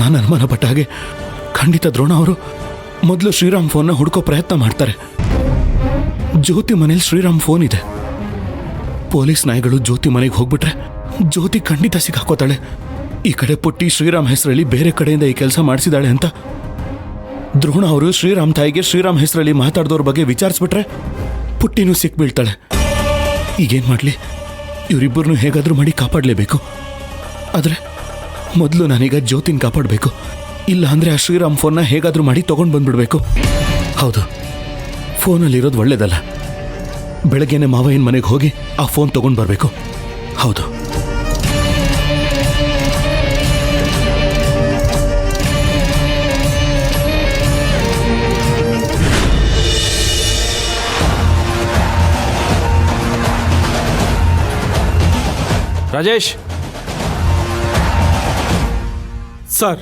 ನಾನು ಅನುಮಾನ ಪಟ್ಟ ಹಾಗೆ ಖಂಡಿತ ದ್ರೋಣ ಅವರು ಮೊದಲು ಶ್ರೀರಾಮ್ ಫೋನ್ನ ಹುಡ್ಕೋ ಪ್ರಯತ್ನ ಮಾಡ್ತಾರೆ. ಜ್ಯೋತಿ ಮನೇಲಿ ಶ್ರೀರಾಮ್ ಫೋನ್ ಇದೆ. ಪೊಲೀಸ್ ನಾಯಿಗಳು ಜ್ಯೋತಿ ಮನೆಗೆ ಹೋಗ್ಬಿಟ್ರೆ ಜ್ಯೋತಿ ಖಂಡಿತ ಸಿಕ್ಕಾಕೋತಾಳೆ. ಈ ಕಡೆ ಪುಟ್ಟಿ ಶ್ರೀರಾಮ್ ಹೆಸರಲ್ಲಿ ಬೇರೆ ಕಡೆಯಿಂದ ಈ ಕೆಲಸ ಮಾಡಿಸಿದಾಳೆ ಅಂತ ದ್ರೋಣ ಅವರು ಶ್ರೀರಾಮ್ ತಾಯಿಗೆ ಶ್ರೀರಾಮ್ ಹೆಸರಲ್ಲಿ ಮಾತಾಡ್ದವ್ರ ಬಗ್ಗೆ ವಿಚಾರಿಸ್ಬಿಟ್ರೆ ಪುಟ್ಟಿನೂ ಸಿಕ್ಬೀಳ್ತಾಳೆ. ಈಗೇನು ಮಾಡಲಿ? ಇವರಿಬ್ಬರನ್ನೂ ಹೇಗಾದರೂ ಮಾಡಿ ಕಾಪಾಡಲೇಬೇಕು. ಆದರೆ ಮೊದಲು ನಾನೀಗ ಜ್ಯೋತಿನ ಕಾಪಾಡಬೇಕು. ಇಲ್ಲ ಅಂದರೆ ಆ ಶ್ರೀರಾಮ್ ಫೋನ್ನ ಹೇಗಾದರೂ ಮಾಡಿ ತೊಗೊಂಡು ಬಂದ್ಬಿಡ್ಬೇಕು. ಹೌದು, ಫೋನಲ್ಲಿರೋದು ಒಳ್ಳೇದಲ್ಲ. ಬೆಳಗ್ಗೆನೆ ಮಾವಯ್ಯನ ಮನೆಗೆ ಹೋಗಿ ಆ ಫೋನ್ ತೊಗೊಂಡು ಬರಬೇಕು. ಹೌದು. ರಾಜೇಶ್ ಸರ್,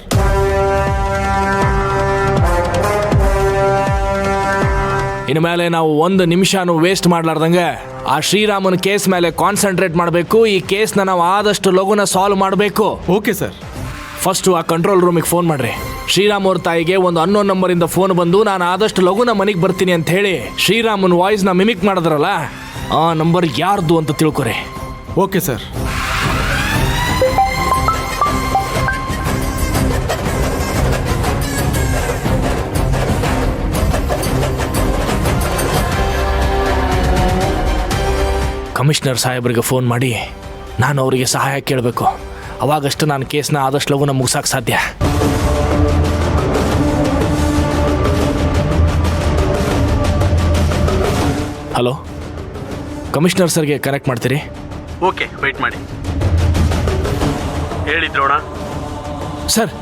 ಇನ್ನು ಮೇಲೆ ನಾವು ಒಂದು ನಿಮಿಷನೂ ವೇಸ್ಟ್ ಮಾಡ್ಲಾರ್ದಂಗೆ ಆ ಶ್ರೀರಾಮನ ಕೇಸ್ ಮೇಲೆ ಕಾನ್ಸಂಟ್ರೇಟ್ ಮಾಡಬೇಕು. ಈ ಕೇಸ್ನ ನಾವು ಆದಷ್ಟು ಲಘುನ ಸಾಲ್ವ್ ಮಾಡಬೇಕು. Okay sir. ಫಸ್ಟು ಆ ಕಂಟ್ರೋಲ್ ರೂಮಿಗೆ ಫೋನ್ ಮಾಡ್ರಿ. ಶ್ರೀರಾಮ್ ಅವ್ರ ತಾಯಿಗೆ ಒಂದು ಅನ್ನೋನ್ ನಂಬರಿಂದ ಫೋನ್ ಬಂದು ನಾನು ಆದಷ್ಟು ಲಘುನ ಮನೆಗೆ ಬರ್ತೀನಿ ಅಂತ ಹೇಳಿ ಶ್ರೀರಾಮನ್ ವಾಯ್ಸ್ನ ಮಿಮಿಕ್ ಮಾಡಿದ್ರಲ್ಲ, ಆ ನಂಬರ್ ಯಾರ್ದು ಅಂತ ತಿಳ್ಕೊರಿ. Okay sir. ಕಮಿಷನರ್ ಸಾಹೇಬ್ರಿಗೆ ಫೋನ್ ಮಾಡಿ ನಾನು ಅವರಿಗೆ ಸಹಾಯ ಕೇಳಬೇಕು. ಅವಾಗಷ್ಟು ನಾನು ಕೇಸ್ನ ಆದಷ್ಟು ಲಘುನ ಮುಗಿಸೋಕೆ ಸಾಧ್ಯ. ಹಲೋ, ಕಮಿಷನರ್ ಸರ್ಗೆ ಕನೆಕ್ಟ್ ಮಾಡ್ತೀರಿ? ಓಕೆ, ವೆಯ್ಟ್ ಮಾಡಿ. ಹೇಳಿ ದ್ರೋಣ. ಸರ್,